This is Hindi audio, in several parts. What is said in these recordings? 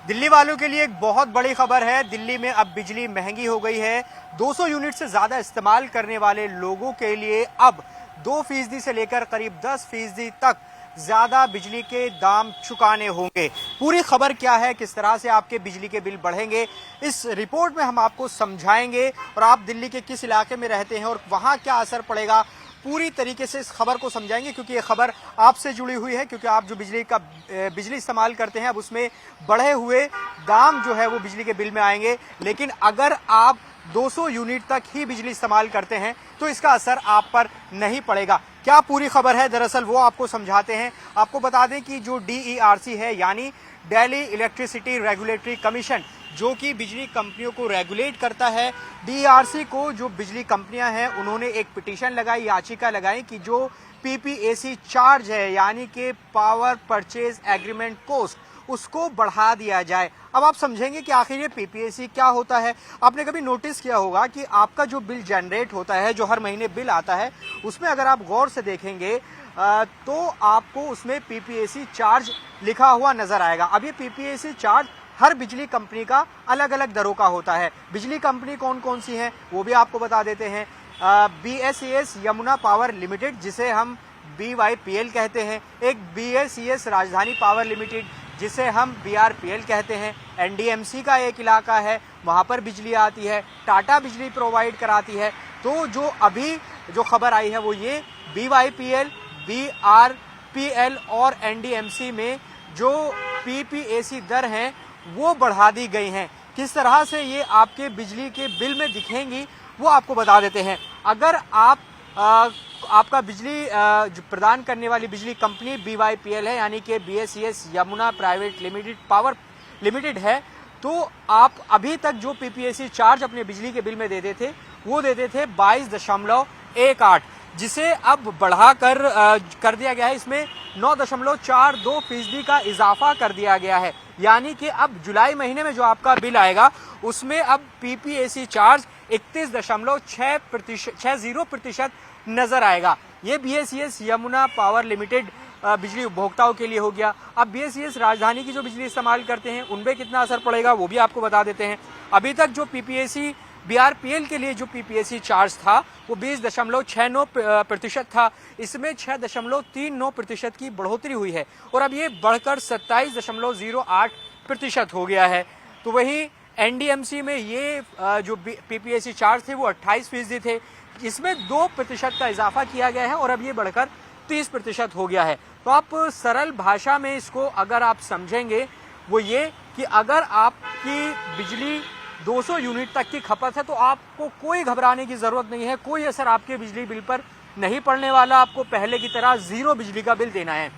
दिल्ली वालों के लिए एक बहुत बड़ी खबर है। दिल्ली में अब बिजली महंगी हो गई है। 200 यूनिट से ज्यादा इस्तेमाल करने वाले लोगों के लिए अब 2% से लेकर करीब 10% तक ज्यादा बिजली के दाम चुकाने होंगे। पूरी खबर क्या है, किस तरह से आपके बिजली के बिल बढ़ेंगे, इस रिपोर्ट में हम आपको समझाएंगे। और आप दिल्ली के किस इलाके में रहते हैं और वहां क्या असर पड़ेगा, पूरी तरीके से इस खबर को समझाएंगे, क्योंकि ये खबर आपसे जुड़ी हुई है। क्योंकि आप जो बिजली इस्तेमाल करते हैं, अब उसमें बढ़े हुए दाम जो है वो बिजली के बिल में आएंगे। लेकिन अगर आप 200 यूनिट तक ही बिजली इस्तेमाल करते हैं तो इसका असर आप पर नहीं पड़ेगा। क्या पूरी खबर है, दरअसल वो आपको समझाते हैं। आपको बता दें कि जो DERC है, यानी दिल्ली इलेक्ट्रिसिटी रेगुलेटरी कमीशन, जो कि बिजली कंपनियों को रेगुलेट करता है, DERC को जो बिजली कंपनियां हैं उन्होंने एक पिटीशन लगाई, याचिका लगाई कि जो PPAC चार्ज है, यानी कि पावर परचेज एग्रीमेंट कॉस्ट, उसको बढ़ा दिया जाए। अब आप समझेंगे कि आखिर ये PPAC क्या होता है। आपने कभी नोटिस किया होगा कि आपका जो बिल जनरेट होता है, जो हर महीने बिल आता है, उसमें अगर आप गौर से देखेंगे तो आपको उसमें PPAC चार्ज लिखा हुआ नजर आएगा। अब ये PPAC चार्ज हर बिजली कंपनी का अलग अलग दरों का होता है। बिजली कंपनी कौन कौन सी हैं वो भी आपको बता देते हैं। BSES यमुना पावर लिमिटेड, जिसे हम BYPL कहते हैं, एक BSES राजधानी पावर लिमिटेड, जिसे हम BRPL कहते हैं। NDMC का एक इलाका है, वहां पर बिजली आती है। टाटा बिजली प्रोवाइड कराती है। तो जो अभी जो खबर आई है वो ये BYPL, BRPL और NDMC में जो PPAC दर हैं वो बढ़ा दी गई हैं। किस तरह से ये आपके बिजली के बिल में दिखेंगी वो आपको बता देते हैं। अगर आप आपका बिजली जो प्रदान करने वाली बिजली कंपनी BYPL है, यानी कि BSES Yamuna private limited power limited है, तो आप अभी तक जो PPAC चार्ज अपने बिजली के बिल में देते थे वो देते थे 22.18, जिसे अब बढ़ाकर कर दिया गया है। इसमें 9.42% का इजाफा कर दिया गया है। यानी कि अब जुलाई महीने में जो आपका बिल आएगा उसमें अब PPAC चार्ज 31.60% नजर आएगा। ये BSES यमुना पावर लिमिटेड बिजली उपभोक्ताओं के लिए हो गया। अब BSES राजधानी की जो बिजली इस्तेमाल करते हैं उन पे कितना असर पड़ेगा वो भी आपको बता देते हैं। अभी तक जो PPAC BRPL के लिए जो PPAC चार्ज था वो 20.69% था। इसमें 6.39% की बढ़ोतरी हुई है और अब ये बढ़कर 27.08% हो गया है। तो वहीं NDMC में ये जो PPAC चार्ज थे वो 28% थे। इसमें 2% का इजाफा किया गया है और अब ये बढ़कर 30% हो गया है। तो आप सरल भाषा में इसको अगर आप समझेंगे वो ये कि अगर आपकी बिजली 200 यूनिट तक की खपत है तो आपको कोई घबराने की जरूरत नहीं है। कोई असर आपके बिजली बिल पर नहीं पड़ने वाला। आपको पहले की तरह 0 बिजली का बिल देना है।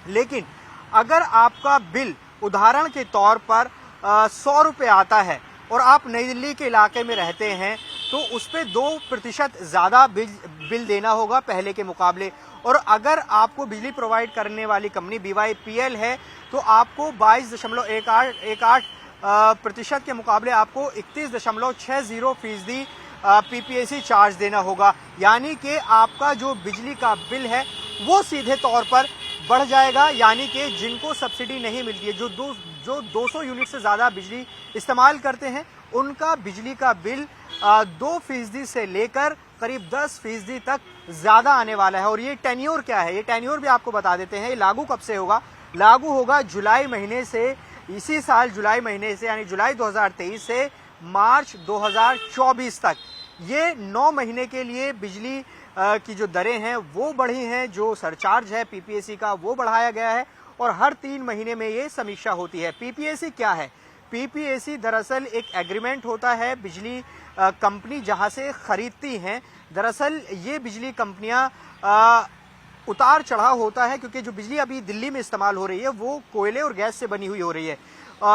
लेकिन अगर आपका बिल उदाहरण के तौर पर 100 रुपये आता है और आप नई दिल्ली के इलाके में रहते हैं तो उस पर 2% ज्यादा बिल देना होगा पहले के मुकाबले। और अगर आपको बिजली प्रोवाइड करने वाली कंपनी BYPL है तो आपको 22.18% के मुकाबले आपको 31.60% PPAC चार्ज देना होगा। यानी कि आपका जो बिजली का बिल है वो सीधे तौर पर बढ़ जाएगा। यानी कि जिनको सब्सिडी नहीं मिलती है, जो 200 यूनिट से ज्यादा बिजली इस्तेमाल करते हैं, उनका बिजली का बिल 2% से लेकर करीब 10% तक ज्यादा आने वाला है। और ये टेन्योर क्या है, ये टेन्योर भी आपको बता देते हैं। ये लागू कब से होगा? लागू होगा जुलाई महीने से, इसी साल जुलाई महीने से, यानी जुलाई 2023 से मार्च 2024 तक। ये 9 महीने के लिए बिजली की जो दरें हैं वो बढ़ी हैं। जो सरचार्ज है PPAC का वो बढ़ाया गया है और हर 3 महीने में ये समीक्षा होती है। PPAC क्या है? PPAC दरअसल एक एग्रीमेंट होता है बिजली कंपनी जहां से खरीदती हैं। दरअसल ये बिजली कंपनियां उतार चढ़ाव होता है, क्योंकि जो बिजली अभी दिल्ली में इस्तेमाल हो रही है वो कोयले और गैस से बनी हुई हो रही है।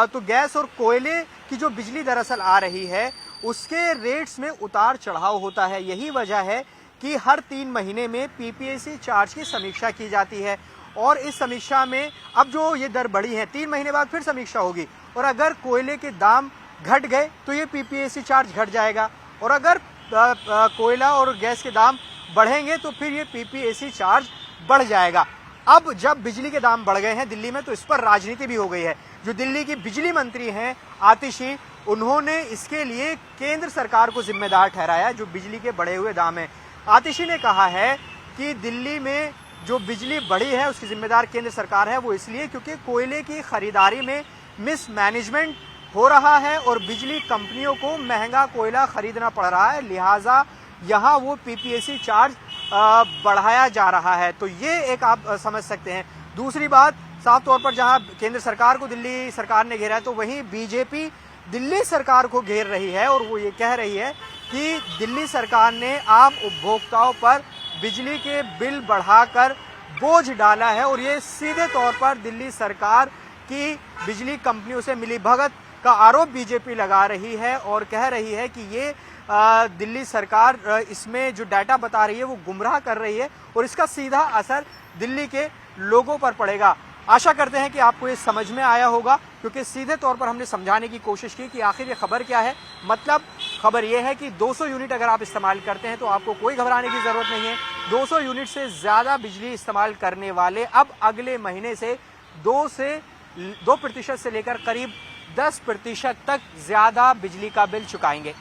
तो गैस और कोयले की जो बिजली दरअसल आ रही है उसके रेट्स में उतार चढ़ाव होता है। यही वजह है कि हर 3 महीने में PPAC चार्ज की समीक्षा की जाती है। और इस समीक्षा में अब जो ये दर बढ़ी है, 3 महीने बाद फिर समीक्षा होगी। और अगर कोयले के दाम घट गए तो ये PPAC चार्ज घट जाएगा, और अगर कोयला और गैस के दाम बढ़ेंगे तो फिर ये PPAC चार्ज बढ़ जाएगा। अब जब बिजली के दाम बढ़ गए हैं दिल्ली में तो इस पर राजनीति भी हो गई है। जो दिल्ली की बिजली मंत्री हैं आतिशी, उन्होंने इसके लिए केंद्र सरकार को जिम्मेदार ठहराया, जो बिजली के बढ़े हुए दाम हैं। आतिशी ने कहा है कि दिल्ली में जो बिजली बढ़ी है उसकी जिम्मेदार केंद्र सरकार है, वो इसलिए क्योंकि कोयले की खरीदारी में मिसमैनेजमेंट हो रहा है और बिजली कंपनियों को महंगा कोयला खरीदना पड़ रहा है, लिहाजा यहाँ वो पीपीएसी चार्ज बढ़ाया जा रहा है। तो ये एक आप समझ सकते हैं। दूसरी बात, साफ तौर पर जहाँ केंद्र सरकार को दिल्ली सरकार ने घेरा है, तो वहीं बीजेपी दिल्ली सरकार को घेर रही है और वो ये कह रही है कि दिल्ली सरकार ने आम उपभोक्ताओं पर बिजली के बिल बढ़ाकर बोझ डाला है और ये सीधे तौर पर दिल्ली सरकार की बिजली कंपनियों से मिलीभगत का आरोप बीजेपी लगा रही है और कह रही है कि ये दिल्ली सरकार इसमें जो डाटा बता रही है वो गुमराह कर रही है और इसका सीधा असर दिल्ली के लोगों पर पड़ेगा। आशा करते हैं कि आपको ये समझ में आया होगा, क्योंकि सीधे तौर पर हमने समझाने की कोशिश की कि आखिर ये खबर क्या है। मतलब खबर ये है कि 200 यूनिट अगर आप इस्तेमाल करते हैं तो आपको कोई घबराने की जरूरत नहीं है। 200 यूनिट से ज्यादा बिजली इस्तेमाल करने वाले अब अगले महीने से 2% से लेकर करीब 10% तक ज्यादा बिजली का बिल चुकाएंगे।